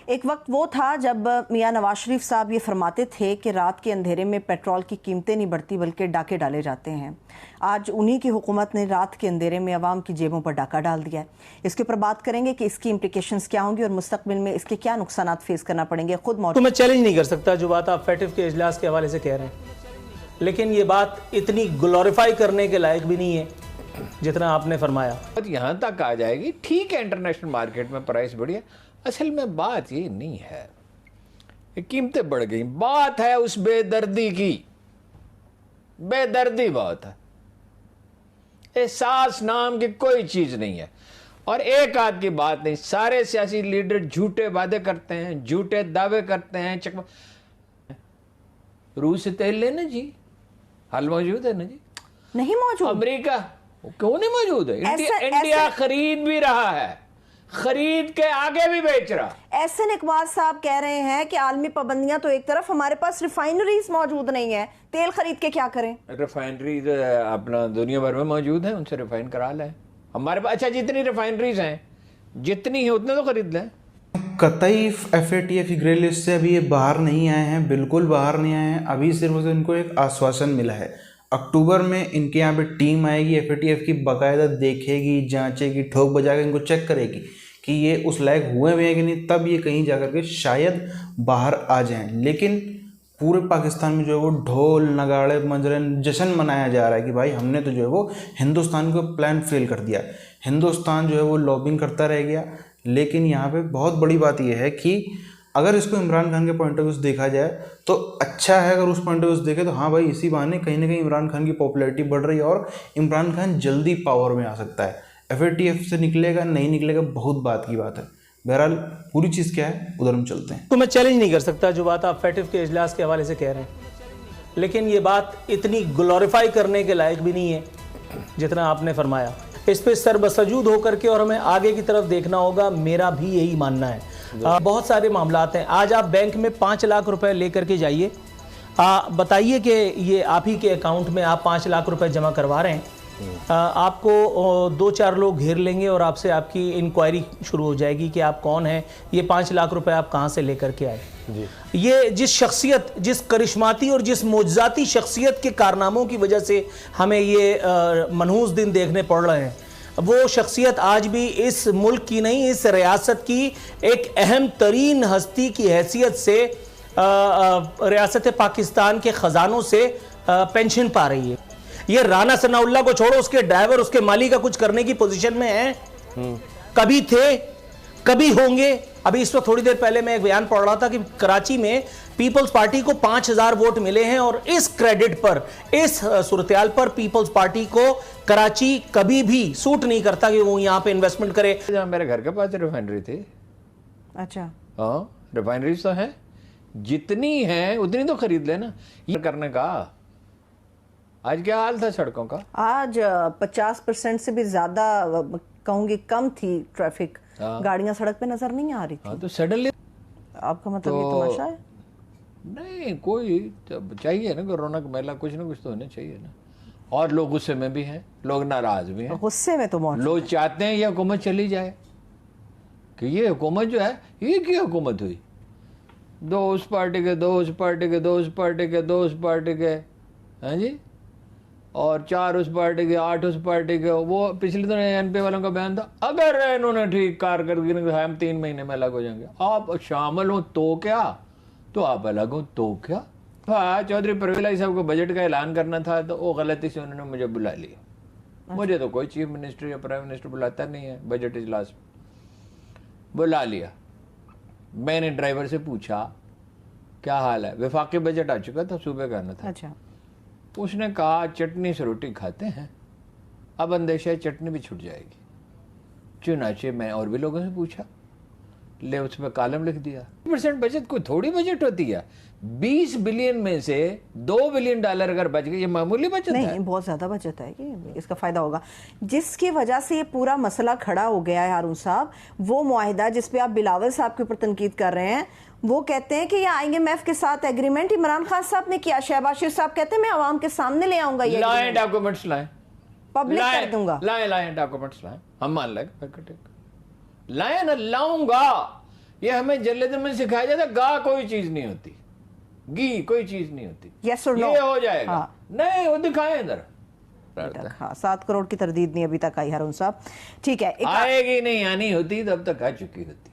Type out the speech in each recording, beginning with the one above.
एक वक्त वो था जब मियां नवाज शरीफ साहब ये फरमाते थे कि रात के अंधेरे में पेट्रोल की कीमतें नहीं बढ़ती बल्कि डाके डाले जाते हैं। आज उन्हीं की हुकूमत ने रात के अंधेरे में अवाम की जेबों पर डाका डाल दिया है। इसके ऊपर बात करेंगे कि इसकी इम्प्लिकेशंस क्या होंगी और मुस्तकबिल में इसके क्या नुकसान फेस करना पड़ेंगे। खुद तो मैं चैलेंज नहीं कर सकता जो बात आप फैटिफ के इजलास के हवाले से कह रहे हैं, लेकिन ये बात इतनी ग्लोरीफाई करने के लायक भी नहीं है जितना आपने फरमाया। यहाँ तक आ जाएगी, ठीक है, इंटरनेशनल मार्केट में प्राइस बढ़ी है। असल में बात ये नहीं है, कीमतें बढ़ गई, बात है उस बेदर्दी की। बेदर्दी बहुत है, एहसास नाम की कोई चीज नहीं है। और एक आध की बात नहीं, सारे सियासी लीडर झूठे वादे करते हैं, झूठे दावे करते हैं। रूस से तेल लेना जी, हाल मौजूद है ना जी? नहीं मौजूद। अमेरिका क्यों नहीं मौजूद है? इंडिया खरीद भी रहा है, खरीद के आगे भी बेच रहा। एहसन इकबाल साहब कह रहे हैं कि आलमी पाबंदियां तो एक तरफ, हमारे पास रिफाइनरीज मौजूद नहीं है, तेल खरीद के क्या करें? रिफाइनरीज अपना दुनिया भर में मौजूद है, उनसे रिफाइन करा लें हमारे पास। अच्छा, जितनी रिफाइनरीज हैं, जितनी है उतने तो खरीद लें। कतई FATF की ग्रे लिस्ट से अभी ये बाहर नहीं आए हैं, बिल्कुल बाहर नहीं आए हैं। अभी सिर्फ इनको एक आश्वासन मिला है, अक्टूबर में इनके यहाँ पे टीम आएगी, FATF की बाकायदा देखेगी, जांचेगी, ठोक बजा के इनको चेक करेगी कि ये उस लायक हुए भी हैं कि नहीं, तब ये कहीं जा करके शायद बाहर आ जाएं। लेकिन पूरे पाकिस्तान में जो है वो ढोल नगाड़े मंजरे जश्न मनाया जा रहा है कि भाई हमने तो जो है वो हिंदुस्तान को प्लान फेल कर दिया। हिंदुस्तान जो है वो लॉबिंग करता रह गया। लेकिन यहाँ पे बहुत बड़ी बात यह है कि अगर इसको इमरान खान के पॉइंट ऑफ व्यू से देखा जाए तो अच्छा है, अगर उस पॉइंट ऑफ व्यू से देखें तो हाँ भाई, इसी बहाने कहीं ना कहीं इमरान खान की पॉपुलैरिटी बढ़ रही है और इमरान खान जल्दी पावर में आ सकता है। FATF से निकलेगा नहीं निकलेगा बहुत बात की बात है। बहरहाल पूरी चीज़ क्या है उधर हम चलते हैं। तो मैं चैलेंज नहीं कर सकता जो बात आप फैटिफ के इजलास के हवाले से कह रहे हैं, लेकिन ये बात इतनी ग्लोरीफाई करने के लायक भी नहीं है जितना आपने फरमाया। इस पे सरबसजूद होकर के और हमें आगे की तरफ देखना होगा, मेरा भी यही मानना है। बहुत सारे मामलात हैं। आज आप बैंक में 5 लाख रुपए लेकर के जाइए, बताइए कि ये आप ही के अकाउंट में आप 5 लाख रुपए जमा करवा रहे हैं। आपको 2-4 लोग घेर लेंगे और आपसे आपकी इंक्वायरी शुरू हो जाएगी कि आप कौन हैं, ये 5 लाख रुपए आप कहाँ से लेकर के आए। ये जिस शख्सियत, जिस करिश्माती और जिस मोजज़ाती शख्सियत के कारनामों की वजह से हमें ये मनहूस दिन देखने पड़ रहे हैं, वो शख्सियत आज भी इस मुल्क की नहीं, इस रियासत की एक अहम तरीन हस्ती की हैसियत से रियासत पाकिस्तान के ख़जानों से पेंशन पा रही है। ये राना सनाउल्लाह को छोड़ो, उसके ड्राइवर, उसके माली का कुछ करने की पोजीशन में है? कभी थे, कभी होंगे। अभी इस वक्त थोड़ी देर पहले मैं एक बयान पढ़ रहा था कि कराची में पीपल्स पार्टी को 5000 वोट मिले हैं और इस क्रेडिट पर, इस सूरत-ए-हाल पर पीपल्स पार्टी को कराची कभी भी सूट नहीं करता कि वो यहाँ पे इन्वेस्टमेंट करे। जहाँ मेरे घर के पास रिफाइनरी थी। अच्छा, हाँ, रिफाइनरीज तो है, जितनी है उतनी तो खरीद लेना। ये करने का आज क्या हाल था सड़कों का? आज 50% से भी ज्यादा कहूंगी कम थी ट्रैफिक, गाड़ियां सड़क पे नजर नहीं आ रही थी। तो सडनली आपका मतलब ये तमाशा है? नहीं, कोई चाहिए ना, कोरोना का मेला कुछ ना कुछ तो होना चाहिए ना। और लोग गुस्से में भी हैं, लोग नाराज भी हैं। गुस्से में तो लोग चाहते हैं ये हुकूमत चली जाए, कि ये हुकूमत जो है ये की हुकूमत हुई, 2 उस पार्टी के, 2 उस पार्टी के, 2 उस पार्टी के, 2 उस पार्टी के, हैं जी, और 4 उस पार्टी के, 8 उस पार्टी के। वो पिछले दिनों NP वालों का बयान था, अगर इन्होंने ठीक कारकर्दगी हम 3 महीने में अलग हो जाएंगे। आप शामिल हो तो क्या, तो आप अलग हो तो क्या। चौधरी परवेज इलाही साहब को बजट का ऐलान करना था तो वो गलती से उन्होंने मुझे बुला लिया। मुझे तो कोई चीफ मिनिस्टर या प्राइम मिनिस्टर बुलाता नहीं है बजट इजलास में, बुला लिया। मैंने ड्राइवर से पूछा क्या हाल है, वफाकी बजट आ चुका था, सूबे का आना था। अच्छा, उसने कहा चटनी से रोटी खाते हैं, अब अंदेशा है चटनी भी छूट जाएगी। चुनाचे मैं और भी लोगों से पूछा, ले उस पर कॉलम लिख दिया। 1% बचत कोई थोड़ी बजट होती है। 20 बिलियन में से $2 बिलियन अगर बच गए, ये मामूली बचत नहीं, है? बहुत ज्यादा बचत है कि इसका फायदा होगा। जिसकी वजह से ये पूरा मसला खड़ा हो गया है हारून साहब, वो मुआहिदा जिसपे आप बिलावल साहब के ऊपर तनकीद कर रहे हैं, वो कहते हैं कि ये IMF के साथ एग्रीमेंट इमरान खान साहब ने किया। शहबाज शरीफ साहब कहते हैं मैं आवाम के सामने ले आऊंगा, ये लाएं डॉक्यूमेंट्स, लाएं, पब्लिक कर दूंगा। लाएं डॉक्यूमेंट्स लाएं, हम मान लेंगे, लाएं ना, लाऊंगा। ये हमें जल्लद में सिखाया जाता, गा कोई चीज नहीं होती, घी कोई चीज नहीं होती, Yes or no? ये हो जाएगा। हाँ। नहीं, वो दिखाए इधर। हाँ, 7 करोड़ की तरदीद नहीं अभी तक आई हारून साहब। ठीक है, आएगी नहीं, आनी होती तो अब तक आ चुकी होती।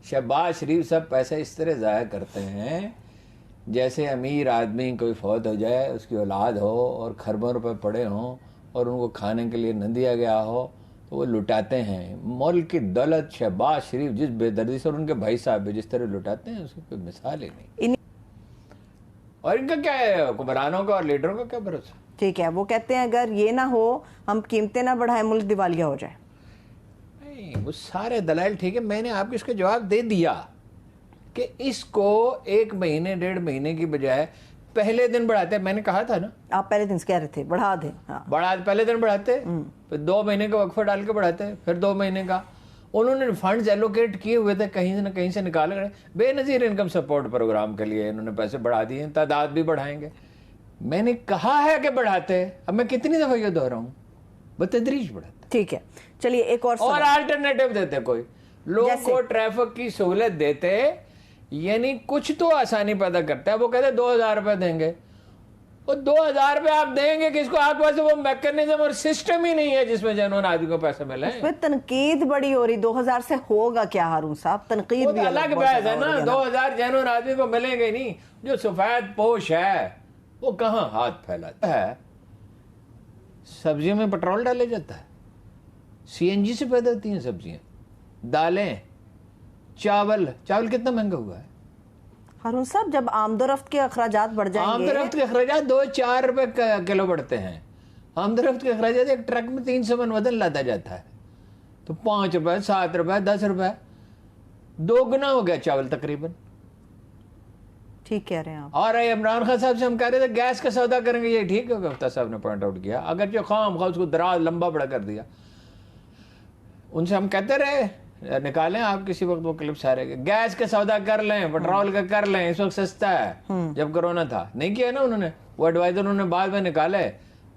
शहबाज शरीफ सब पैसा इस तरह ज़ाया करते हैं जैसे अमीर आदमी कोई फौत हो जाए, उसकी औलाद हो और खरबों रुपए पड़े हों और उनको खाने के लिए न दिया गया हो तो वो लुटाते हैं। मुल्क की दौलत शहबाज शरीफ जिस बेदर्दी से और उनके भाई साहब भी जिस तरह लुटाते हैं उसकी कोई मिसाल ही नहीं। और इनका क्या है, हुक्मरानों का और लीडरों का क्या भरोसा। ठीक है, वो कहते हैं अगर ये ना हो, हम कीमतें ना बढ़ाएं, मुल्क दिवालिया हो जाए। नहीं, वो सारे दलाइल ठीक है, मैंने आपको इसका जवाब दे दिया कि इसको 1 महीने 1.5 महीने की बजाय पहले दिन बढ़ाते। मैंने कहा था ना, आप पहले दिन कह रहे थे बढ़ा दें। हाँ। पहले दिन बढ़ाते, फिर 2 महीने का वक्फा डाल के बढ़ाते, फिर 2 महीने का। उन्होंने फंड्स एलोकेट किए हुए थे, कहीं से न कहीं से निकाल रहे। बेनजीर इनकम सपोर्ट प्रोग्राम के लिए इन्होंने पैसे बढ़ा दिए, तादाद भी बढ़ाएंगे। मैंने कहा है कि बढ़ाते, अब मैं कितनी दफा ये दोहराऊं, बतदरीज बढ़ाते। ठीक है, चलिए एक और अल्टरनेटिव देते, कोई लोगों को ट्रैफिक की सहूलत देते, यानी कुछ तो आसानी पैदा करता है। वो कहते 2000 रुपए देंगे, वो 2000 रुपए आप देंगे किसको? आपके पास वो मैकेनिज्म और सिस्टम ही नहीं है जिसमें जनून आदमी को पैसे मिले। उसमें तनकीद बड़ी हो रही, 2000 से होगा क्या हारून साहब? तनकीद भी अलग बहस है ना। 2000 जनून आदमी को मिलेंगे नहीं। जो सफेद पोश है वो कहाँ हाथ फैलाता है। सब्जियों में पेट्रोल डाले जाता है, सीएनजी से पैदा होती हैं सब्जियां, दालें, चावल कितना महंगा हुआ है हारून साहब। जब आमदोरफ्त के अखराजात बढ़ जाएंगे, आमदोरफ्त के अखराजात 2-4 रुपए किलो बढ़ते हैं। आमदोरफ्त के अखराजात एक ट्रक में 300 मन वजन लादा जाता है, तो 5 रुपए, 7 रुपए, 10 रुपए, 2 गुना हो गया चावल तकरीबन। ठीक कह रहे हैं आप। और इमरान खान साहब से हम कह रहे थे गैस का सौदा करेंगे, ये ठीक है, गुफ्ता साहब ने पॉइंट आउट किया, अगर जो खाम खा उसको दराज लंबा बड़ा कर दिया। उनसे हम कहते रहे निकालें आप किसी वक्त वो क्लिप सारे के, गैस का सौदा कर लें, पेट्रोल का कर लें, इस वक्त सस्ता है। जब कोरोना था नहीं किया ना उन्होंने, वो एडवाइजर उन्होंने बाद में निकाले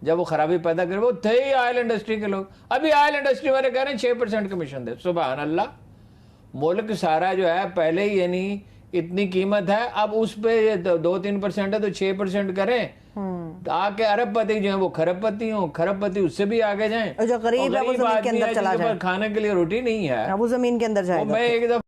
जब वो खराबी पैदा करे। वो थे ही ऑयल इंडस्ट्री के लोग, अभी ऑयल इंडस्ट्री वाले कह रहे हैं 6% कमीशन दे। सुभान अल्लाह, मुल्क सारा जो है पहले ही यानी इतनी कीमत है, अब उस पे 2-3% है तो 6% करें, आके अरबपति जो है वो खरबपति हो, खरबपति उससे भी आगे जाएं। जो गरीब है वो जमीन के अंदर चला जाए, खाने के लिए रोटी नहीं है, वो जमीन के अंदर जाएगा। मैं एक दफा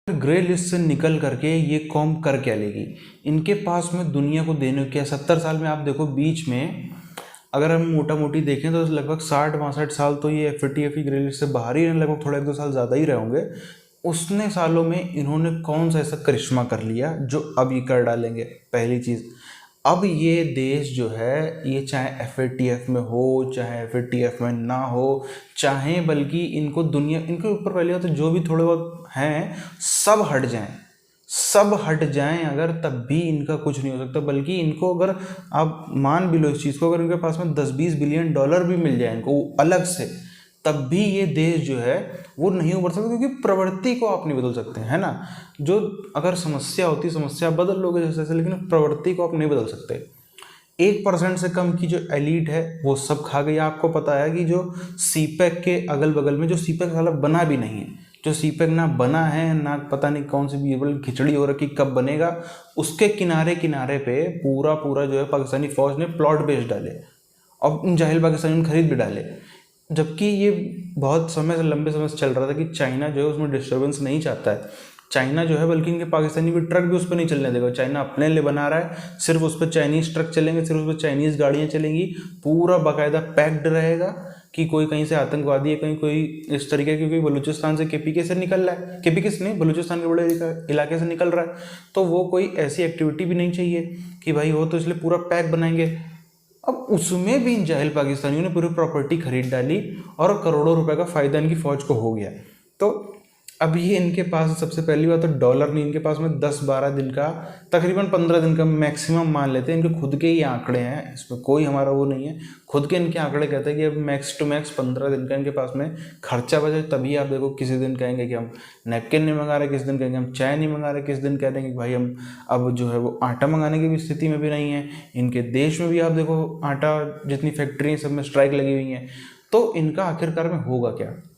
ग्रे लिस्ट से निकल करके ये कौम कर क्या लेगी? इनके पास में दुनिया को देने क्या? 70 साल में आप देखो, बीच में अगर हम मोटा मोटी देखें तो लगभग 60-62 साल तो ये FATF की ग्रे लिस्ट से बाहर ही, लगभग थोड़ा 1-2 साल ज़्यादा ही रहे होंगे। उतने सालों में इन्होंने कौन सा ऐसा करिश्मा कर लिया जो अब ये कर डालेंगे? पहली चीज़, अब ये देश जो है, ये चाहे FATF में हो, चाहे FATF में ना हो, चाहे बल्कि इनको दुनिया, इनके ऊपर पहले तो जो भी थोड़े बहुत हैं सब हट जाएं अगर, तब भी इनका कुछ नहीं हो सकता। बल्कि इनको अगर आप मान भी लो इस चीज़ को, अगर इनके पास में 10-20 बिलियन डॉलर भी मिल जाए इनको अलग से, तब भी ये देश जो है वो नहीं उभर सकता, क्योंकि प्रवृत्ति को आप नहीं बदल सकते, है ना। जो अगर समस्या होती, समस्या बदल लोगे जैसे जैसे, लेकिन प्रवृत्ति को आप नहीं बदल सकते। 1% से कम की जो एलीट है वो सब खा गई। आपको पता है कि जो CPEC के अगल बगल में, जो CPEC वाला बना भी नहीं है, जो CPEC ना बना है ना पता नहीं कौन सी बीरबल खिचड़ी हो रखी, कब बनेगा, उसके किनारे किनारे पे पूरा जो है पाकिस्तानी फौज ने प्लॉट बेच डाले और उन जाहिल पाकिस्तानियों ने खरीद भी डाले। जबकि ये बहुत समय से, लंबे समय से चल रहा था कि चाइना जो है उसमें डिस्टर्बेंस नहीं चाहता है। चाइना जो है बल्कि इनके पाकिस्तानी भी ट्रक भी उस पर नहीं चलने देगा। चाइना अपने लिए बना रहा है, सिर्फ उस पर चाइनीज़ ट्रक चलेंगे, सिर्फ उस पर चाइनीज़ गाड़ियाँ चलेंगी, पूरा बाकायदा पैक्ड रहेगा कि कोई कहीं से आतंकवादी है, कहीं कोई इस तरीके, क्योंकि बलूचिस्तान से KPK से निकल रहा है, KPK से नहीं, बलूचिस्तान के बड़े इलाके से निकल रहा है, तो वो कोई ऐसी एक्टिविटी भी नहीं चाहिए कि भाई हो, तो इसलिए पूरा पैक बनाएंगे। अब उसमें भी इन जाहिल पाकिस्तानियों ने पूरी प्रॉपर्टी खरीद डाली और करोड़ों रुपए का फ़ायदा इनकी फ़ौज को हो गया। तो अब ये इनके पास सबसे पहली बात तो डॉलर नहीं, इनके पास में 10-12 दिन का, तकरीबन 15 दिन का मैक्सिमम मान लेते हैं। इनके खुद के ही आंकड़े हैं, इसमें कोई हमारा वो नहीं है, खुद के इनके आंकड़े कहते हैं कि अब मैक्स टू मैक्स 15 दिन का इनके पास में खर्चा बचे। तभी आप देखो किसी दिन कहेंगे कि हम नैपकिन नहीं मंगा रहे, किस दिन कहेंगे हम चाय नहीं मंगा रहे, किस दिन कह देंगे कि भाई हम अब जो है वो आटा मंगाने की भी स्थिति में भी नहीं है। इनके देश में भी आप देखो आटा जितनी फैक्ट्री सब में स्ट्राइक लगी हुई हैं, तो इनका आखिरकार में होगा क्या?